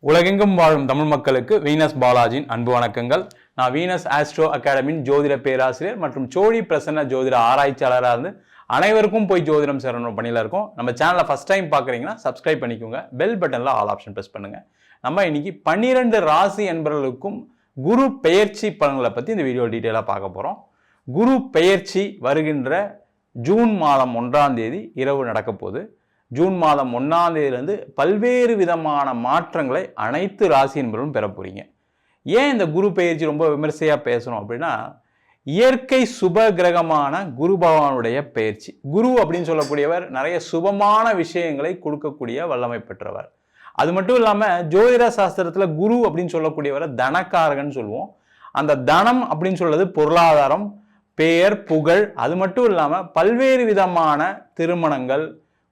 உலகெங்கும் வாழும் தமிழ் மக்களுக்கு வீனஸ் பாலாஜியின் அன்பு வணக்கங்கள். நான் வீனஸ் ஆஸ்ட்ரோ அகாடமியின் ஜோதிட பேராசிரியர் மற்றும் சோழி பிரசன்ன ஜோதிட ஆராய்ச்சியாளராக இருந்து அனைவருக்கும் போய் ஜோதிடம் சேரணும் பணியில் இருக்கும். நம்ம சேனலை ஃபர்ஸ்ட் டைம் பார்க்குறீங்கன்னா சப்ஸ்கிரைப் பண்ணிக்கோங்க, பெல் பட்டனில் ஆல் ஆப்ஷன் ப்ரெஸ் பண்ணுங்கள். நம்ம இன்னைக்கு 12 ராசி என்பவர்களுக்கும் குரு பெயர்ச்சி பலன்களை பற்றி இந்த வீடியோ டீட்டெயிலாக பார்க்க போகிறோம். குரு பெயர்ச்சி வருகின்ற ஜூன் மாதம் 1ஆம் தேதி இரவு நடக்க போகுது. ஜூன் மாதம் 1ஆம் தேதியிலிருந்து பல்வேறு விதமான மாற்றங்களை அனைத்து ராசி என்பவர்களும் பெற போறீங்க. ஏன் இந்த குரு பெயர்ச்சி ரொம்ப விமர்சையாக பேசணும் அப்படின்னா, இயற்கை சுப கிரகமான குரு பகவானுடைய பெயர்ச்சி. குரு அப்படின்னு சொல்லக்கூடியவர் நிறைய சுபமான விஷயங்களை கொடுக்கக்கூடிய வல்லமை பெற்றவர். அது மட்டும் இல்லாமல் ஜோதிட சாஸ்திரத்தில் குரு அப்படின்னு சொல்லக்கூடியவரை தனக்காரகன் சொல்லுவோம். அந்த தனம் அப்படின்னு சொல்றது பொருளாதாரம், பெயர், புகழ், அது மட்டும் இல்லாமல் பல்வேறு விதமான திருமணங்கள்,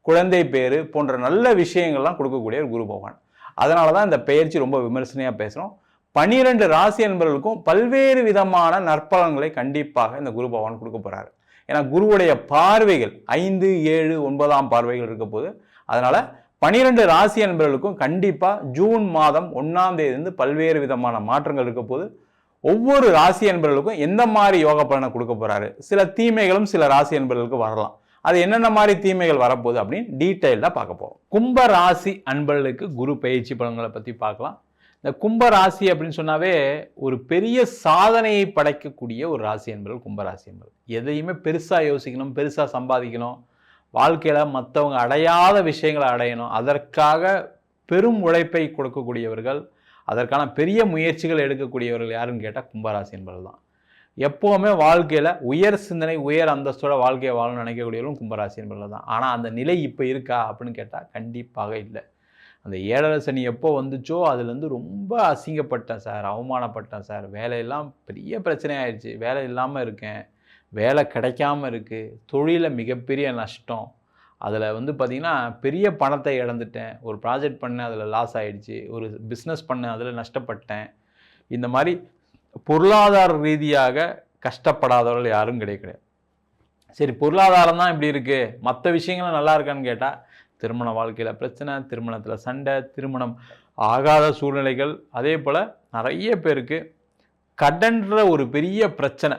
குழந்தை பேரு போன்ற நல்ல விஷயங்கள்லாம் கொடுக்கக்கூடிய ஒரு குரு பகவான். அதனால தான் இந்த பெயர்ச்சி ரொம்ப விமர்சனையாக பேசுகிறோம். 12 ராசி என்பவர்களுக்கும் பல்வேறு விதமான நற்பலன்களை கண்டிப்பாக இந்த குரு பகவான் கொடுக்க போகிறாரு. ஏன்னா குருவுடைய பார்வைகள் 5, 7, 9ஆம் பார்வைகள் இருக்க போது. அதனால 12 ராசி என்பவர்களுக்கும் கண்டிப்பாக ஜூன் மாதம் 1ஆம் தேதியிலிருந்து பல்வேறு விதமான மாற்றங்கள் இருக்க போது. ஒவ்வொரு ராசி என்பவர்களுக்கும் எந்த மாதிரி யோக பலனை கொடுக்க போறாரு, சில தீமைகளும் சில ராசி என்பவர்களுக்கு வரலாம். அது என்னென்ன மாதிரி தீமைகள் வரப்போகுது அப்படின்னு டீட்டெயில்டாக பார்க்க போகிறோம். கும்ப ராசி அன்பர்களுக்கு குரு பயிற்சி பலன்களை பற்றி பார்க்கலாம். இந்த கும்ப ராசி அப்படின்னு சொன்னாவே ஒரு பெரிய சாதனையை படைக்கக்கூடிய ஒரு ராசி என்பவர்கள் கும்பராசி என்பது. எதையுமே பெருசாக யோசிக்கணும், பெருசாக சம்பாதிக்கணும், வாழ்க்கையில் மற்றவங்க அடையாத விஷயங்களை அடையணும், அதற்காக பெரும் உழைப்பை கொடுக்கக்கூடியவர்கள், அதற்கான பெரிய முயற்சிகள் எடுக்கக்கூடியவர்கள் யாருன்னு கேட்டால் கும்பராசி என்பவர்கள் தான். எப்போவுமே வாழ்க்கையில் உயர் சிந்தனை, உயர் அந்தஸ்தோட வாழ்க்கையை வாழணும்னு நினைக்கக்கூடியவர்களும் கும்பராசி என்பவர்கள் தான். ஆனால் அந்த நிலை இப்போ இருக்கா அப்படின்னு கேட்டால் கண்டிப்பாக இல்லை. அந்த 7.5 சனி எப்போ வந்துச்சோ அதுலேருந்து ரொம்ப அசிங்கப்பட்டேன் சார், அவமானப்பட்டேன் சார், வேலையெல்லாம் பெரிய பிரச்சனை ஆயிடுச்சு, வேலை இல்லாமல் இருக்கேன், வேலை கிடைக்காம இருக்குது, தொழிலில் மிகப்பெரிய நஷ்டம், அதில் பார்த்திங்கன்னா பெரிய பணத்தை இழந்துட்டேன், ஒரு ப்ராஜெக்ட் பண்ணேன் அதில் லாஸ் ஆகிடுச்சு, ஒரு பிஸ்னஸ் பண்ணேன் அதில் நஷ்டப்பட்டேன். இந்த மாதிரி பொருளாதார ரீதியாக கஷ்டப்படாதவர்கள் யாரும் கிடையாது. சரி, பொருளாதாரம் தான் இப்படி இருக்குது, மற்ற விஷயங்களும் நல்லா இருக்கான்னு கேட்டால் திருமண வாழ்க்கையில் பிரச்சனை, திருமணத்தில் சண்டை, திருமணம் ஆகாத சூழ்நிலைகள், அதே போல் நிறைய பேருக்கு கடன்ற ஒரு பெரிய பிரச்சனை.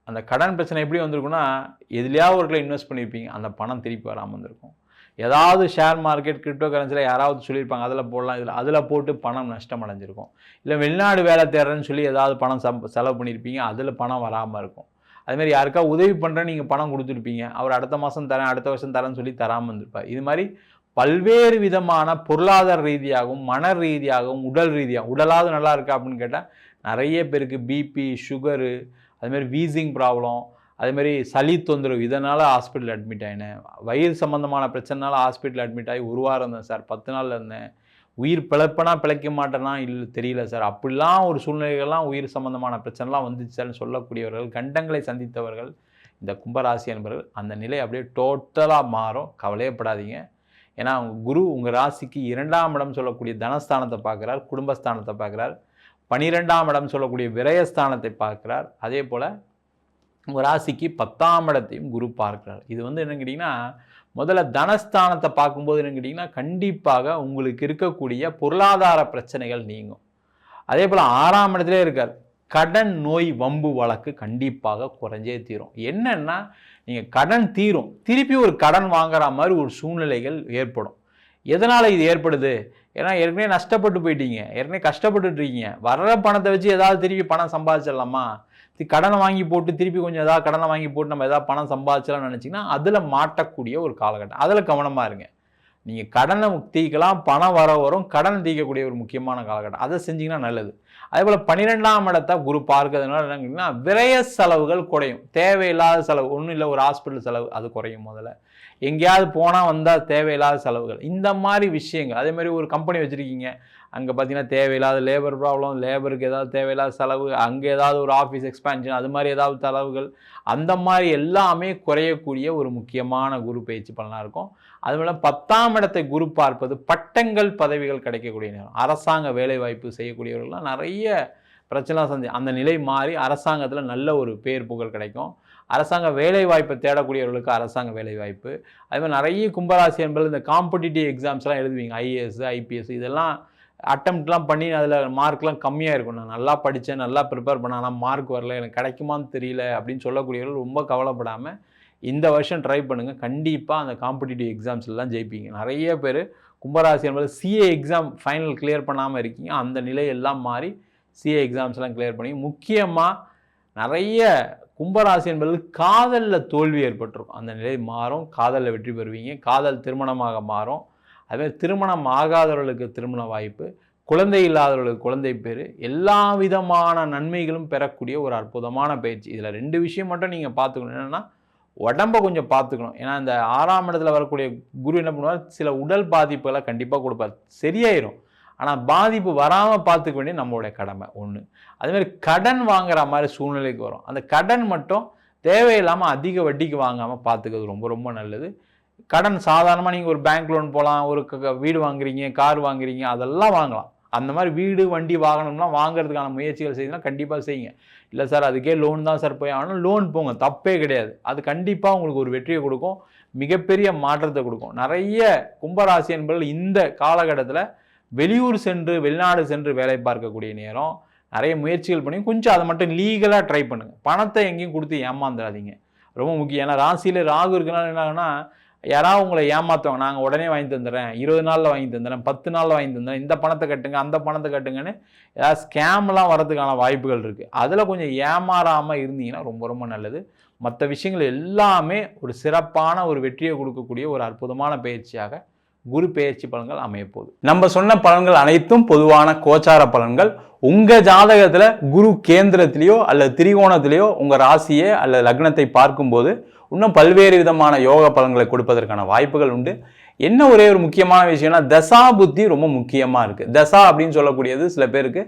அந்த கடன் பிரச்சனை எப்படி வந்திருக்குன்னா, எதுலையாவது ஒரு இன்வெஸ்ட் பண்ணியிருப்பீங்க, அந்த பணம் திருப்பி வராமல் வந்திருக்கும். ஏதாவது ஷேர் மார்க்கெட், கிரிப்டோ கரன்சியில் யாராவது சொல்லியிருப்பாங்க அதில் போடலாம், அதில் போட்டு பணம் நஷ்டம் அடைஞ்சிருக்கும். இல்லை வெளிநாடு வேலை தேடுறேன்னு சொல்லி ஏதாவது பணம் செலவு பண்ணியிருப்பீங்க, அதில் பணம் வராமல் இருக்கும். அதுமாதிரி யாருக்கா உதவி பண்ணுறேன்னு நீங்கள் பணம் கொடுத்துருப்பீங்க, அவர் அடுத்த மாதம் தரேன், அடுத்த வருஷம் தரேன்னு சொல்லி தராமல் இருந்திருப்பார். இது மாதிரி பல்வேறு விதமான பொருளாதார ரீதியாகவும் மன ரீதியாகவும் உடல் ரீதியாகவும், உடலாவது நல்லா இருக்கா அப்படின்னு கேட்டால் நிறைய பேருக்கு பிபி, சுகரு, அதுமாதிரி வீசிங் ப்ராப்ளம், அதேமாதிரி சளி தொந்தரவு, இதனால் ஹாஸ்பிட்டல் அட்மிட் ஆகினேன், வயிறு சம்மந்தமான பிரச்சனைனால ஹாஸ்பிட்டல் அட்மிட் ஆகி 1 வாரம் இருந்தேன் சார், 10 நாளில் இருந்தேன், உயிர் பிழைப்பனா பிழைக்க மாட்டேன்னா இல்லை தெரியல சார், அப்படிலாம் ஒரு சூழ்நிலைகள்லாம் உயிர் சம்மந்தமான பிரச்சனைலாம் வந்துச்சு சார்னு சொல்லக்கூடியவர்கள், கண்டங்களை சந்தித்தவர்கள் இந்த கும்பராசி என்பவர்கள். அந்த நிலை அப்படியே டோட்டலாக மாறும், கவலையப்படாதீங்க. ஏன்னா அவங்க குரு உங்கள் ராசிக்கு 2ஆம் இடம் சொல்லக்கூடிய தனஸ்தானத்தை பார்க்குறார், குடும்பஸ்தானத்தை பார்க்குறார், 12ஆம் இடம் சொல்லக்கூடிய விரயஸ்தானத்தை பார்க்குறார், அதே போல் உங்கள் ராசிக்கு 10ஆம் இடத்தையும் குரு பார்க்கிறார். இது என்னன்னு கேட்டிங்கன்னா, முதல்ல தனஸ்தானத்தை பார்க்கும்போது என்னன்னு கேட்டிங்கன்னா, கண்டிப்பாக உங்களுக்கு இருக்கக்கூடிய பொருளாதார பிரச்சனைகள் நீங்கும். அதே போல் 6ஆம் இடத்துல இருக்கார், கடன், நோய், வம்பு வழக்கு கண்டிப்பாக குறைஞ்சே தீரும். என்னன்னா நீங்கள் கடன் தீரும், திருப்பி ஒரு கடன் வாங்குற மாதிரி ஒரு சூழ்நிலைகள் ஏற்படும். எதனால் இது ஏற்படுது? ஏன்னா ஏற்கனவே நஷ்டப்பட்டு போயிட்டீங்க, ஏற்கனவே கஷ்டப்பட்டுட்டு இருக்கீங்க, வர்ற பணத்தை வச்சு ஏதாவது திருப்பி பணம் சம்பாதிச்சிடலாமா, கடனை வாங்கி போட்டு திருப்பி கொஞ்சம் ஏதாவது கடனை வாங்கி போட்டு நம்ம ஏதாவது பணம் சம்பாதிச்சலாம்னு நினச்சிங்கன்னா அதில் மாட்டக்கூடிய ஒரு காலகட்டம். அதில் கவனமாக இருங்க. நீங்கள் கடனை தீர்க்கலாம், பணம் வரும், கடனை தீர்க்கக்கூடிய ஒரு முக்கியமான காலகட்டம், அதை செஞ்சிங்கன்னா நல்லது. அதே போல் 12ஆம் இடத்தை குரு பார்க்கறதுனால என்னங்கன்னா விரய செலவுகள் குறையும். தேவையில்லாத செலவு ஒன்றும் இல்லை, ஒரு ஹாஸ்பிட்டல் செலவு அது குறையும். முதல்ல எங்கேயாவது போனால் வந்தால் தேவையில்லாத செலவுகள், இந்த மாதிரி விஷயங்கள். அதே மாதிரி ஒரு கம்பெனி வச்சுருக்கீங்க, அங்கே பார்த்தீங்கன்னா தேவையில்லாத லேபர் ப்ராப்ளம், லேபருக்கு ஏதாவது தேவையில்லாத செலவு, அங்கே ஏதாவது ஒரு ஆஃபீஸ் எக்ஸ்பேன்ஷன், அது மாதிரி ஏதாவது செலவுகள், அந்த மாதிரி எல்லாமே குறையக்கூடிய ஒரு முக்கியமான குரு பயிற்சி பலனாக இருக்கும். அதுபோல் 10ஆம் இடத்தை குரு பார்ப்பது பட்டங்கள், பதவிகள் கிடைக்கக்கூடிய நேரம். அரசாங்க வேலைவாய்ப்பு செய்யக்கூடியவர்கள்லாம் நிறைய பிரச்சனை அந்த நிலை மாறி அரசாங்கத்தில் நல்ல ஒரு பேர் புகழ் கிடைக்கும். அரசாங்க வேலைவாய்ப்பை தேடக்கூடியவர்களுக்கு அரசாங்க வேலைவாய்ப்பு. அதுமாதிரி நிறைய கும்பராசி என்பது இந்த காம்படிட்டிவ் எக்ஸாம்ஸ்லாம் எழுதுவீங்க, ஐஏஎஸ், ஐபிஎஸ், இதெல்லாம் அட்டம்ப்ட்லாம் பண்ணி அதில் மார்க்லாம் கம்மியாக இருக்கும். நான் நல்லா படித்தேன், நல்லா ப்ரிப்பேர் பண்ணேன், ஆனால் மார்க் வரல, எனக்கு கிடைக்குமான்னு தெரியல அப்படின்னு சொல்லக்கூடியவர்கள் ரொம்ப கவலைப்படாமல் இந்த வருஷம் ட்ரை பண்ணுங்கள். கண்டிப்பாக அந்த காம்படிட்டிவ் எக்ஸாம்ஸ்லாம் ஜெயிப்பீங்க. நிறைய பேர் கும்பராசி என்பது சிஏ எக்ஸாம் ஃபைனல் கிளியர் பண்ணாமல் இருக்கீங்க. அந்த நிலையெல்லாம் மாறி சிஏ எக்ஸாம்ஸ்லாம் கிளியர் பண்ணி முக்கியமாக நிறைய கும்பராசி என்பது காதலில் தோல்வி ஏற்பட்டிருக்கும். அந்த நிலை மாறும், காதலில் வெற்றி பெறுவீங்க, காதல் திருமணமாக மாறும். அதுமாதிரி திருமணம் ஆகாதவர்களுக்கு திருமண வாய்ப்பு, குழந்தை இல்லாதவர்களுக்கு குழந்தை பேர், எல்லா விதமான நன்மைகளும் பெறக்கூடிய ஒரு அற்புதமான பயிற்சி. இதில் 2 விஷயம் மட்டும் நீங்கள் பார்த்துக்கணும். என்னென்னா உடம்பை கொஞ்சம் பார்த்துக்கணும். ஏன்னா இந்த 6ஆம் இடத்துல வரக்கூடிய குரு என்ன பண்ணுவார், சில உடல் பாதிப்புகளை கண்டிப்பாக கொடுப்பார். சரியாயிரும், ஆனால் பாதிப்பு வராமல் பார்த்துக்க வேண்டிய நம்மளுடைய கடமை ஒன்று. அதுமாதிரி கடன் வாங்குற மாதிரி சூழ்நிலைக்கு வரும். அந்த கடன் மட்டும் தேவையில்லாமல் அதிக வட்டிக்கு வாங்காமல் பார்த்துக்கிறது ரொம்ப ரொம்ப நல்லது. கடன் சாதாரணமாக நீங்கள் ஒரு பேங்க் லோன் போகலாம், ஒரு வீடு வாங்குறீங்க, கார் வாங்குறீங்க, அதெல்லாம் வாங்கலாம். அந்த மாதிரி வீடு வண்டி வாகனம்லாம் வாங்குறதுக்கான முயற்சிகள் செய்யணும்னா கண்டிப்பாக செய்யுங்க. இல்லை சார் அதுக்கே லோன் தான் சார் போய் ஆகணும், லோன் போங்க, தப்பே கிடையாது. அது கண்டிப்பாக உங்களுக்கு ஒரு வெற்றியை கொடுக்கும், மிகப்பெரிய மாற்றத்தை கொடுக்கும். நிறைய கும்பராசி என்பவர்கள் இந்த காலகட்டத்தில் வெளியூர் சென்று வெளிநாடு சென்று வேலை பார்க்கக்கூடிய நேரம். நிறைய முயற்சிகள் பண்ணி கொஞ்சம் அதை மட்டும் லீகலாக ட்ரை பண்ணுங்கள். பணத்தை எங்கேயும் கொடுத்து ஏமாந்துடாதீங்க, ரொம்ப முக்கியம். ஏன்னா ராசியில் ராகு இருக்குனால என்ன ஆகுனா, யாராவது உங்களை ஏமாற்றுவாங்க, நாங்கள் உடனே வாங்கி தந்துடுறேன், 20 நாளில் வாங்கி தந்துடுறேன், 10 நாளில் வாங்கி தந்துடுறேன், இந்த பணத்தை கட்டுங்க அந்த பணத்தை கட்டுங்கன்னு ஏதாவது ஸ்கேம்லாம் வரதுக்கான வாய்ப்புகள் இருக்குது. அதில் கொஞ்சம் ஏமாறாமல் இருந்தீங்கன்னா ரொம்ப ரொம்ப நல்லது. மற்ற விஷயங்கள் எல்லாமே ஒரு சிறப்பான ஒரு வெற்றியை கொடுக்கக்கூடிய ஒரு அற்புதமான பயிற்சியாக குரு பெயர்ச்சி பலன்கள் அமையப்போகுது. நம்ம சொன்ன பலன்கள் அனைத்தும் பொதுவான கோச்சார பலன்கள். உங்கள் ஜாதகத்தில் குரு கேந்திரத்திலேயோ அல்லது திரிகோணத்திலேயோ உங்கள் ராசியை அல்லது லக்னத்தை பார்க்கும்போது இன்னும் பல்வேறு விதமான யோக பலன்களை கொடுப்பதற்கான வாய்ப்புகள் உண்டு. என்ன ஒரே ஒரு முக்கியமான விஷயம்னா தசா புத்தி ரொம்ப முக்கியமாக இருக்குது. தசா அப்படின்னு சொல்லக்கூடியது சில பேருக்கு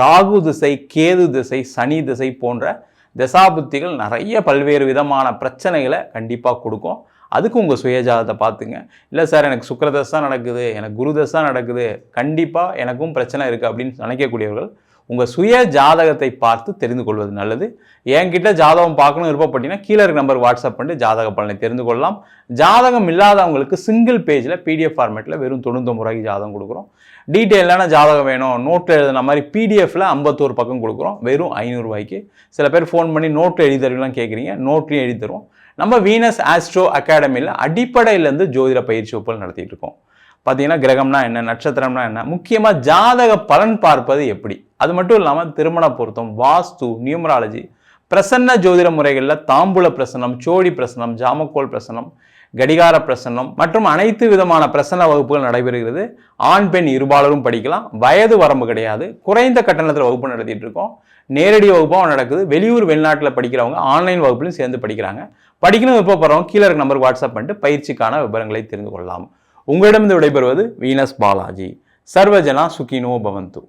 ராகு திசை, கேது திசை, சனி திசை போன்ற தசா புத்திகள் நிறைய பல்வேறு விதமான பிரச்சனைகளை கண்டிப்பாக கொடுக்கும். அதுக்கு உங்கள் சுயஜாதத்தை பார்த்துங்க. இல்லை சார் எனக்கு சுக்கிரதசை தான் நடக்குது, எனக்கு குருதசை தான் நடக்குது, கண்டிப்பாக எனக்கும் பிரச்சனை இருக்குது அப்படின்னு நினைக்கக்கூடியவர்கள் உங்கள் சுய ஜாதகத்தை பார்த்து தெரிந்து கொள்வது நல்லது. என்கிட்ட ஜாதகம் பார்க்கணும் விருப்பப்பட்டீங்கன்னா கீழே இருக்க நம்பர் வாட்ஸ்அப் பண்ணிட்டு ஜாதக பலனை தெரிந்து கொள்ளலாம். ஜாதகம் இல்லாதவங்களுக்கு சிங்கிள் பேஜில் PDF ஃபார்மேட்டில் வெறும் 99 ரூபாய்க்கு ஜாதகம் கொடுக்குறோம். டீட்டெயிலான ஜாதகம் வேணும், நோட்டில் எழுதுன மாதிரி PDFல 51 பக்கம் கொடுக்குறோம், வெறும் 500 ரூபாய்க்கு. சில பேர் ஃபோன் பண்ணி நோட்டில் எழுதி தருவீங்களாம் கேட்குறீங்க, நோட்லையும் எழுதி தருவோம். நம்ம வீனஸ் ஆஸ்ட்ரோ அகாடமியில் அடிப்படையிலேருந்து ஜோதிட பயிற்சி வகுப்புகள் நடத்திட்டு இருக்கோம். பார்த்தீங்கன்னா கிரகம்னா என்ன, நட்சத்திரம்னா என்ன, முக்கியமாக ஜாதக பலன் பார்ப்பது எப்படி, அது மட்டும் இல்லாமல் திருமண பொருத்தம், வாஸ்து, நியூமராலஜி, பிரசன்ன ஜோதிட முறைகளில் தாம்பூல பிரசனம், சோழி பிரசனம், ஜாமக்கோல் பிரசனம், கடிகார பிரசன்னம் மற்றும் அனைத்து விதமான பிரசன்ன வகுப்புகள் நடைபெறுகிறது. ஆண் பெண் இருபாலரும் படிக்கலாம், வயது வரம்பு கிடையாது. குறைந்த கட்டணத்தில் வகுப்பு நடத்திட்டு இருக்கோம். நேரடி வகுப்பாகவும் நடக்குது. வெளியூர் வெளிநாட்டில் படிக்கிறவங்க ஆன்லைன் வகுப்புலையும் சேர்ந்து படிக்கிறாங்க. படிக்கணும் விருப்பப்படுறவங்க கீழே இருக்க நம்பருக்கு வாட்ஸ்அப் பண்ணிட்டு பயிற்சிக்கான விவரங்களை தெரிந்து கொள்ளலாம். உங்களிடமிருந்து விடைபெறுவது வீனஸ் பாலாஜி. சர்வஜனா சுகினோ பவந்து.